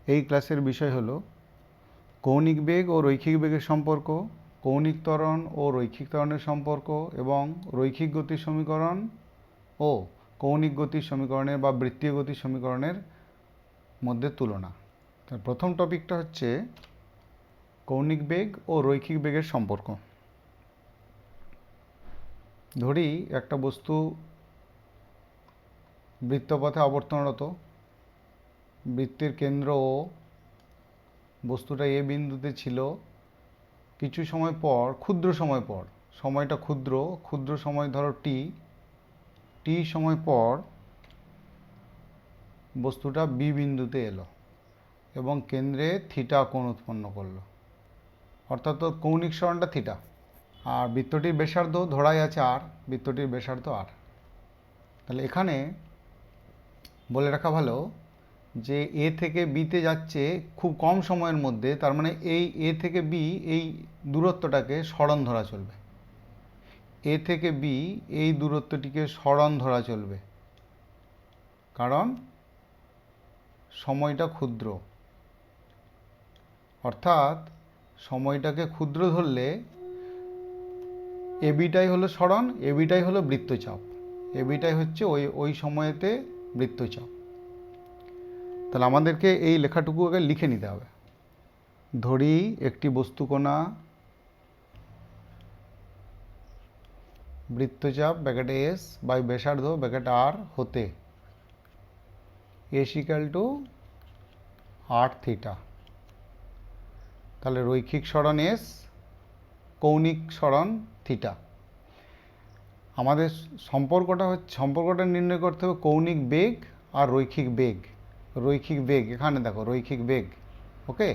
এই ক্লাসের বিষয় হলো কৌণিক বেগ ও রৈখিক বেগের সম্পর্ক, কৌণিক ত্বরণ ও রৈখিক ত্বরণের সম্পর্ক এবং রৈখিক গতির সমীকরণ ও কৌণিক গতির সমীকরণের বা বৃত্তীয় গতির সমীকরণের মধ্যে তুলনা। তার প্রথম টপিকটা হচ্ছে কৌণিক বেগ ও রৈখিক বেগের সম্পর্ক। ধরি একটা বস্তু বৃত্তপথে আবর্তনরত, বৃত্তের কেন্দ্র ও বস্তুটা এ বিন্দুতে ছিল। কিছু সময় পর, ক্ষুদ্র সময় পর, সময়টা ক্ষুদ্র সময় ধরো টি সময় পর বস্তুটা বি বিন্দুতে এলো এবং কেন্দ্রে থিটা কোণ উৎপন্ন করলো, অর্থাৎ তোর কৌণিক সরণটা থিটা। আর বৃত্তটির ব্যাসার্ধ ধরাই আছে আর, বৃত্তটির ব্যাসার্ধ আর। তাহলে এখানে বলে রাখা ভালো যে এ থেকে বিতে যাচ্ছে খুব কম সময়ের মধ্যে, তার মানে এই এ থেকে বি এই দূরত্বটাকে সরণ ধরা চলবে। এ থেকে বি এই দূরত্বটিকে সরণ ধরা চলবে, কারণ সময়টা ক্ষুদ্র। অর্থাৎ সময়টাকে ক্ষুদ্র ধরলে এবিটাই হলো সরণ, এবিটাই হলো বৃত্তচাপ, এবিটাই হচ্ছে ওই সময়েতে বৃত্তচাপ। তাহলে আমাদেরকে এই লেখাটুকু আগে লিখে নিতে হবে। ধরি একটি বস্তুকণা বৃত্তচাপ ব্র্যাকেটে এস বাই ব্যাসার্ধ ব্র্যাকেট আর হতে S equal to R theta. তাহলে রৈখিক সরণ এস, কৌণিক সরণ থিটা। আমাদের সম্পর্কটা নির্ণয় করতে হবে কৌণিক বেগ আর রৈখিক বেগ। রৈখিক বেগ এখানে দেখো, রৈখিক বেগ। ওকে,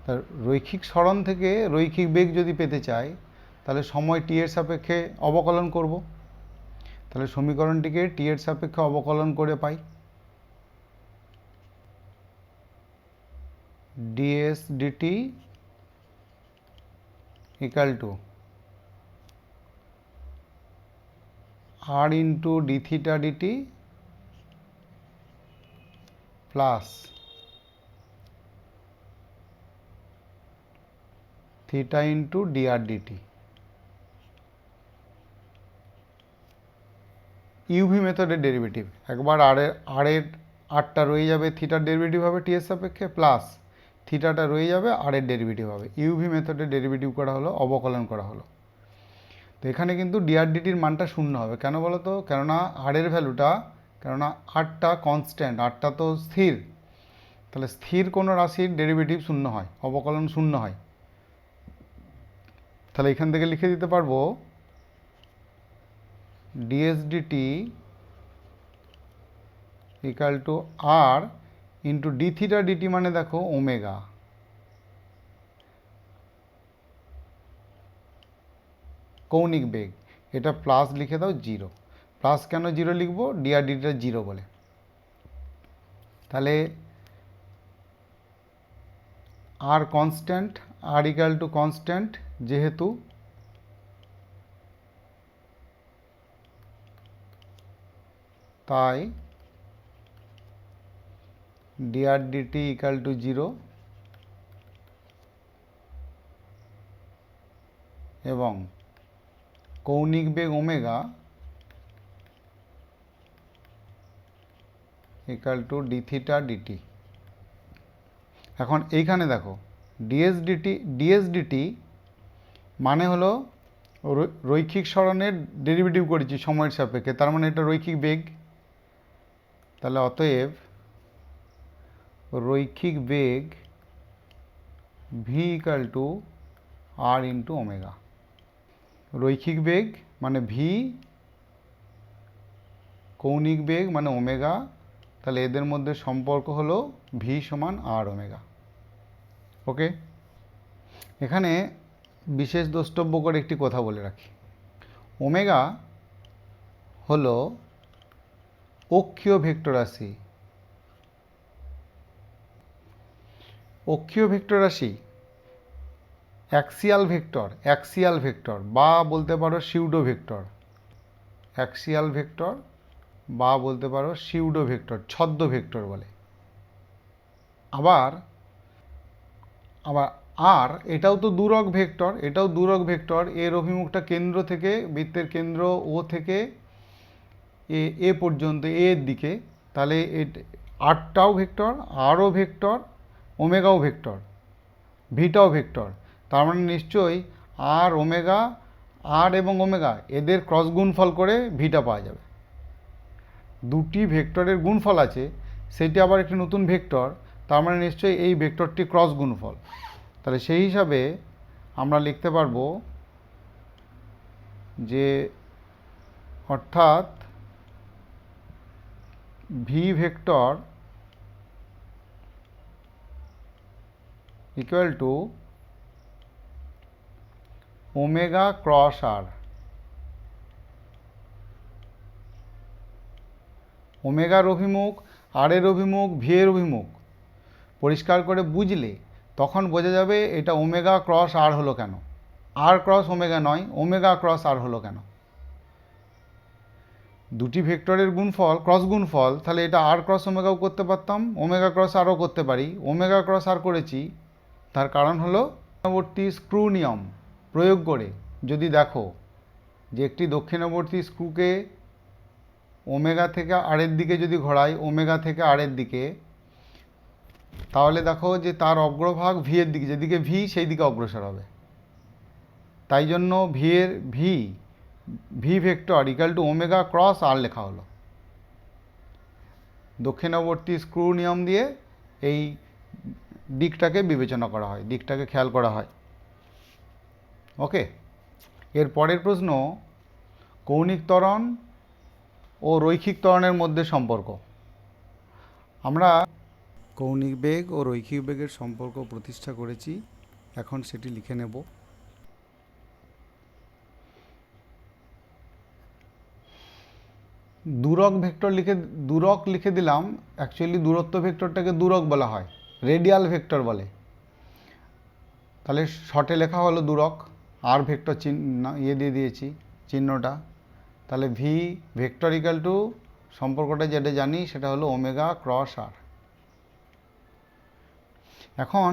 তা রৈখিক সরণ থেকে রৈখিক বেগ যদি পেতে চাই তাহলে সময় টি এর সাপেক্ষে অবকলন করব। তাহলে সমীকরণটিকে টি এর সাপেক্ষে অবকলন করে পাই d s d t equal to r into d theta d t plus theta into d r d t. U v মেথডের ডেরিভেটিভ, একবার আরটা রয়ে যাবে, থিটার ডেরিভেটিভ হবে টি এর সাপেক্ষে, প্লাস থিটাটা রয়ে যাবে আরের ডেরিভেটিভ হবে। ইউভি মেথডের ডেরিভেটিভ করা হলো, অবকলন করা হলো। তো এখানে কিন্তু ডিআর ডিটির মানটা শূন্য হবে। কেন বলো তো? কেননা আরের ভ্যালুটা, কেননা আরটা কনস্ট্যান্ট, আরটা তো স্থির। তাহলে স্থির কোনো রাশির ডেরিভেটিভ শূন্য হয়, অবকলন শূন্য হয়। তাহলে এখান থেকে লিখে দিতে পারবো d s d t equal to r into d theta d t, মানে দেখো ওমেগা, কৌণিক বেগ। এটা প্লাস লিখে দাও জিরো। প্লাস কেন জিরো লিখবো? ডিআর ডিটা জিরো বলে। তাহলে r constant, r equal to constant, যেহেতু তাই d r d t equal to zero এবং কৌণিক বেগ omega equal to d theta d t. এখন এইখানে দেখো ডিএস ডিটি মানে হলো রৈখিক সরণের ডেরিভেটিভ করেছি সময়ের সাপেক্ষে, তার মানে এটা রৈখিক বেগ। তাহলে অতএব রৈখিক বেগ v equal to r into omega. রৈখিক বেগ মানে ভি, কৌণিক বেগ মানে ওমেগা। তাহলে এদের মধ্যে সম্পর্ক হলো ভি সমান আর ওমেগা। ওকে, এখানে বিশেষ দ্রষ্টব্য করে একটি কথা বলে রাখি। ওমেগা হলো অক্ষীয় ভেক্টর রাশি। অক্ষীয় ভেক্টর রাশি অ্যাক্সিয়াল ভেক্টর বা বলতে পারো সিউডো ভেক্টর। অ্যাক্সিয়াল ভেক্টর বা বলতে পারো সিউডো ভেক্টর, ছদ্ম ভেক্টর বলে। আবার আবার আর এটাও তো দূরক ভেক্টর, এটাও দূরক ভেক্টর। এর অভিমুখটা কেন্দ্র থেকে, বৃত্তের কেন্দ্র ও থেকে এ পর্যন্ত, এর দিকে। তাহলে আরটাও ভেক্টর, আরও ভেক্টর, ওমেগাও ভেক্টর, ভিটাও ভেক্টর। তার মানে নিশ্চয়ই আর ওমেগা, আর এবং ওমেগা এদের ক্রস গুণফল করে ভিটা পাওয়া যাবে। দুটি ভেক্টরের গুণফল আছে, সেটি আবার একটি নতুন ভেক্টর, তার মানে নিশ্চয়ই এই ভেক্টরটি ক্রস গুণফল। তাহলে সেই হিসাবে আমরা লিখতে পারবো যে অর্থাৎ v vector equal to omega cross r. ওমেগার অভিমুখ, আর এর অভিমুখ, ভি এর অভিমুখ পরিষ্কার করে বুঝলে তখন বোঝা যাবে এটা ওমেগা ক্রস আর হলো কেন, আর ক্রস ওমেগা নয়, ওমেগা ক্রস আর হলো কেন। দুটি ভেক্টরের গুণফল ক্রস গুণফল, তাহলে এটা আর ক্রস ওমেগাও করতে পারতাম, ওমেগা ক্রস আরও করতে পারি। ওমেগা ক্রস আর করেছি, তার কারণ হলো দক্ষিণাবর্তী স্ক্রু নিয়ম প্রয়োগ করে যদি দেখো যে একটি দক্ষিণাবর্তী স্ক্রুকে ওমেগা থেকে আরের দিকে যদি ঘোরাই, ওমেগা থেকে আরের দিকে, তাহলে দেখো যে তার অগ্রভাগ ভি এর দিকে, যেদিকে ভি সেই দিকে অগ্রসর হবে। তাই জন্য v vector equal to omega cross r লেখা হলো। দক্ষিণাবর্তী স্ক্রু নিয়ম দিয়ে এই দিকটাকে বিবেচনা করা হয়, দিকটাকে খেয়াল করা হয়। ওকে, এর পরের প্রশ্ন, কৌণিক ত্বরণ ও রৈখিক ত্বরণের মধ্যে সম্পর্ক। আমরা কৌণিক বেগ ও রৈখিক বেগের সম্পর্ক প্রতিষ্ঠা করেছি, এখন সেটি লিখে নেব। দূরক লিখে দিলাম। অ্যাকচুয়ালি দূরত্ব ভেক্টরটাকে দূরক বলা হয়, রেডিয়াল ভেক্টর বলে। তাহলে শর্টে লেখা হলো দূরক, আর ভেক্টর চিহ্ন দিয়ে দিয়েছি চিহ্নটা। তাহলে ভি ভেক্টর ইকুয়াল টু সম্পর্কটা যেটা জানি সেটা হলো ওমেগা ক্রস আর। এখন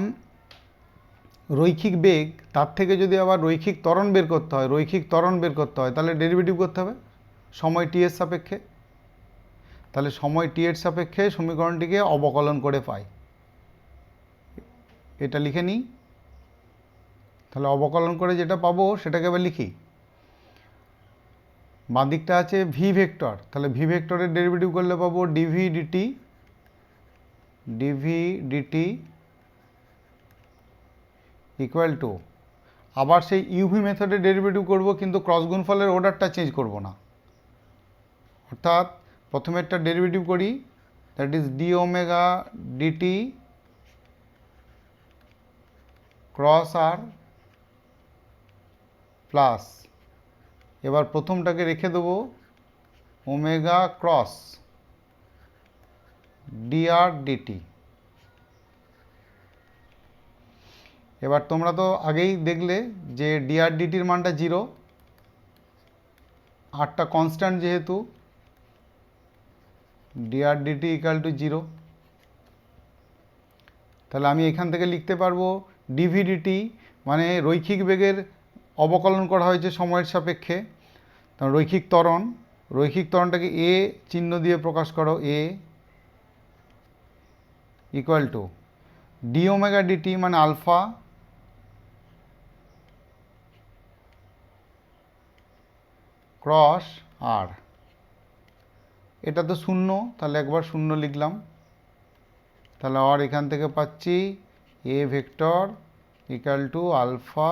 রৈখিক বেগ, তার থেকে যদি আবার রৈখিক ত্বরণ বের করতে হয়, তাহলে ডেরিভেটিভ করতে হবে সময় টি এর সাপেক্ষে। তাহলে সময় টি এর সাপেক্ষে সমীকরণটিকে অবকলন করে পাই, এটা লিখে নিই। তাহলে অবকলন করে যেটা পাবো সেটাকে এবার লিখি। বাঁ দিকটা আছে ভি ভেক্টর, তাহলে ভি ভেক্টরের ডেরিভেটিভ করলে পাবো ডিভি ডিটি ইকুয়াল টু, আবার সেই ইউভি মেথডে ডেরিভেটিভ করব, কিন্তু ক্রস গুণফলের অর্ডারটা চেঞ্জ করব না। অর্থাৎ প্রথমে একটা ডেরিভেটিভ করি, that is D omega DT cross R plus, এবার প্রথমটাকে রেখে দেবো ওমেগা ক্রস ডিআর ডিটি। এবার তোমরা তো আগেই দেখলে যে ডিআর ডিটির মানটা 0, আরটা কনস্ট্যান্ট যেহেতু ডিআর ডিটি ইকুয়াল টু 0। তাহলে আমি এখান থেকে লিখতে পারবো ডিভি ডিটি মানে রৈখিক বেগের অবকলন করা হয়েছে সময়ের সাপেক্ষে। রৈখিক ত্বরণটাকে এ চিহ্ন দিয়ে প্রকাশ করো, a equal to d omega d t মানে আলফা ক্রস আর। এটা তো শূন্য, তাহলে একবার শূন্য লিখলাম। তাহলে আর এখান থেকে পাচ্ছি a vector equal to alpha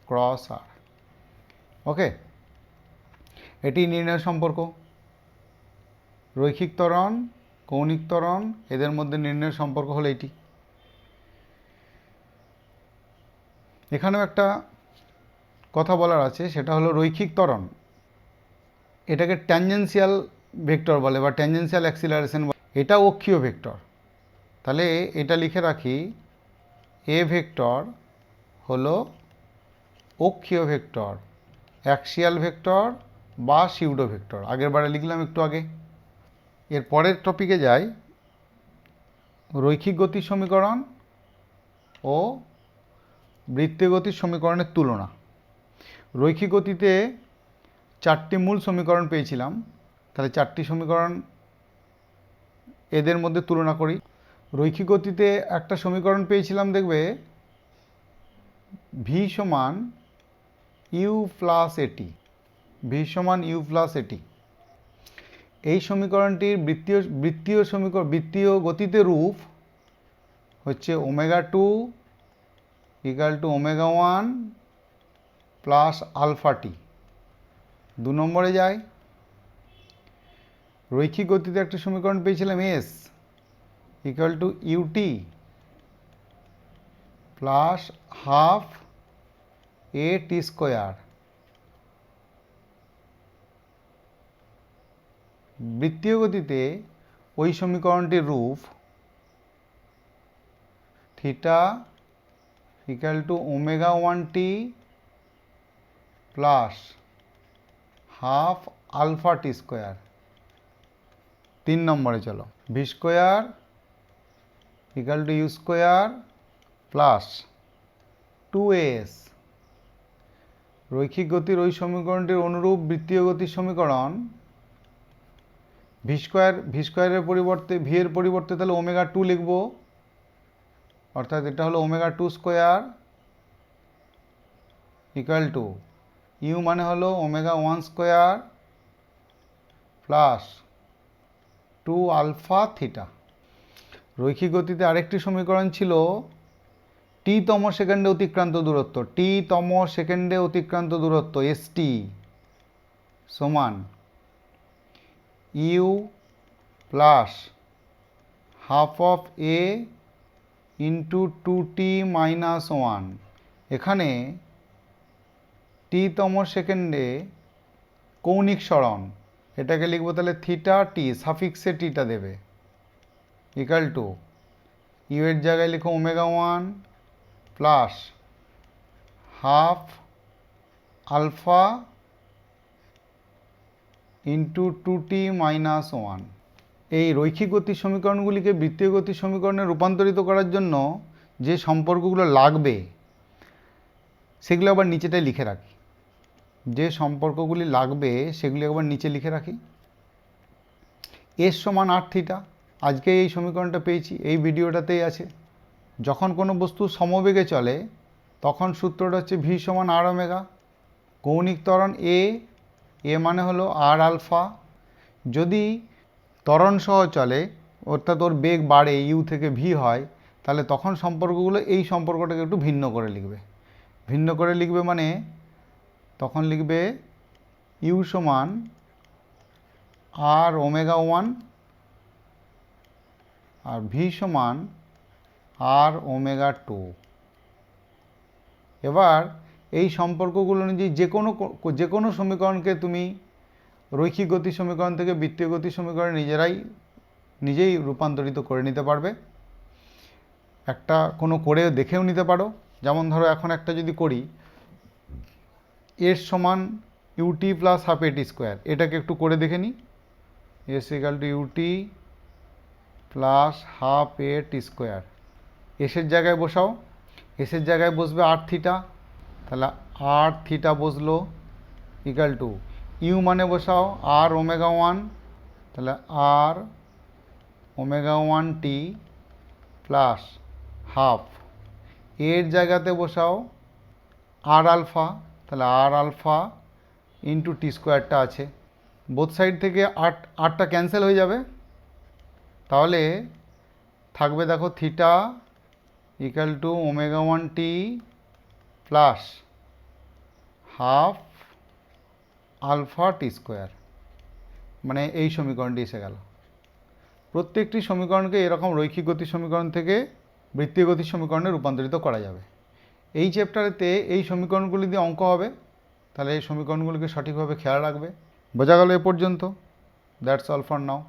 cross r. Okay, এটি নির্ণয় সম্পর্ক। রৈখিক ত্বরণ, কৌণিক ত্বরণ এদের মধ্যে নির্ণয় সম্পর্ক হলো এটি। এখানেও একটা কথা বলার আছে, সেটা হলো রৈখিক ত্বরণ এটাকে ট্যানজেন্সিয়াল ভেক্টর বলে বা ট্যানজেন্সিয়াল অ্যাক্সিলারেশন বলে। এটা অক্ষীয় ভেক্টর। তাহলে এটা লিখে রাখি, এ ভেক্টর হলো অক্ষীয় ভেক্টর, অ্যাক্সিয়াল ভেক্টর বা সিউডো ভেক্টর। আগের বারে লিখলাম একটু আগে। এর পরের টপিকে যাই। রৈখিক গতির সমীকরণ ও বৃত্তীয় গতির সমীকরণের তুলনা। রৈখিক গতিতে 4টি মূল সমীকরণ পেয়েছিলাম, তাহলে 4টি সমীকরণ এদের মধ্যে তুলনা করি। রৈখিক গতিতে একটা সমীকরণ পেয়েছিলাম, দেখবে ভি সমান ইউ প্লাস এটি, ভি সমান ইউ প্লাস এটি। এই সমীকরণটির বৃত্তীয় গতিতে রূপ হচ্ছে omega two equal to omega one plus alpha t. 2 নম্বরে যায়, রৈখিক গতিতে একটা সমীকরণ পেয়েছিলাম s equal to u t plus half a t square. বৃত্তীয় গতিতে ওই সমীকরণটির রূপ theta equal to omega one T plus half alpha T square. 3 নম্বরে চলো, v square equal to u square plus 2as। রৈখিক গতির ওই সমীকরণটির অনুরূপ বৃত্তীয় গতির সমীকরণ ভি স্কোয়ারের পরিবর্তে ভি এর পরিবর্তে তাহলে ওমেগা টু লিখব, অর্থাৎ এটা হলো omega two square equal to you মানে হলো omega one square plus 2 alpha theta. রৈখিক গতিতে আরেকটি সমীকরণ ছিল টি তম সেকেন্ডে অতিক্রান্ত দূরত্ব, টি তম সেকেন্ডে অতিক্রান্ত দূরত্ব এসটি সমান you plus half of A into 2t minus 1। এখানে টি তম সেকেন্ডে কৌণিক সরণ, এটাকে লিখবো তাহলে থিটা টি, সাফিক্সে টিটা দেবে, ইকাল টু ইউ এর জায়গায় লিখো omega one plus half alpha into 2t minus 1। এই রৈখিক গতির সমীকরণগুলিকে বৃত্তীয় গতির সমীকরণে রূপান্তরিত করার জন্য যে সম্পর্কগুলো লাগবে সেগুলো আবার নিচেটায় লিখে রাখি। যে সম্পর্কগুলি লাগবে সেগুলি আবার নিচে লিখে রাখি। এস সমান আর থিটা, আজকে এই সমীকরণটা পেয়েছি, এই ভিডিওটাতেই আছে। যখন কোনো বস্তু সমবেগে চলে তখন সূত্রটা হচ্ছে ভি সমান আর ওমেগা। কৌণিক ত্বরণ এ মানে হলো আর আলফা। যদি ত্বরণ সহ চলে অর্থাৎ ওর বেগ বাড়ে, ইউ থেকে ভি হয়, তাহলে তখন সম্পর্কগুলো এই সম্পর্কটাকে একটু ভিন্ন করে লিখবে। ভিন্ন করে লিখবে মানে তখন লিখবে ইউ সমান আর ওমেগা ওয়ান আর ভি সমান আর ওমেগা টু। এবার এই সম্পর্কগুলো অনুযায়ী যে কোনো সমীকরণকে তুমি রৈখিক গতির সমীকরণ থেকে বৃত্তীয় গতির সমীকরণে নিজেই রূপান্তরিত করে নিতে পারবে। একটা কোনো করে দেখেও নিতে পারো। যেমন ধরো এখন একটা যদি করি, এস সমান u t plus half a t square, এটাকে একটু করে দেখে নিই। S equal to u t plus half a t square. এসের জায়গায় বসাও, এসের জায়গায় বসবে আর থিটা, তাহলে আর থিটা বসলো ইকাল টু ইউ মানে বসাও আর ওমেগা ওয়ান, তাহলে আর ওমেগা ওয়ান টি প্লাস হাফ এর জায়গাতে বসাও আর আলফা, তাহলে আর আলফা ইন্টু টি স্কোয়ারটা আছে। বোথ সাইড থেকে আটটা ক্যান্সেল হয়ে যাবে, তাহলে থাকবে দেখো theta equal to omega one T plus half alpha T square. মানে এই সমীকরণটি এসে গেল। প্রত্যেকটি সমীকরণকে এরকম রৈখিক গতির সমীকরণ থেকে বৃত্তীয় গতির সমীকরণে রূপান্তরিত করা যাবে। এই চ্যাপ্টারেতে এই সমীকরণগুলি দিয়ে অঙ্ক হবে, তাহলে এই সমীকরণগুলিকে সঠিকভাবে খেয়াল রাখবে। বোঝা গেল এ পর্যন্ত? That's all for now.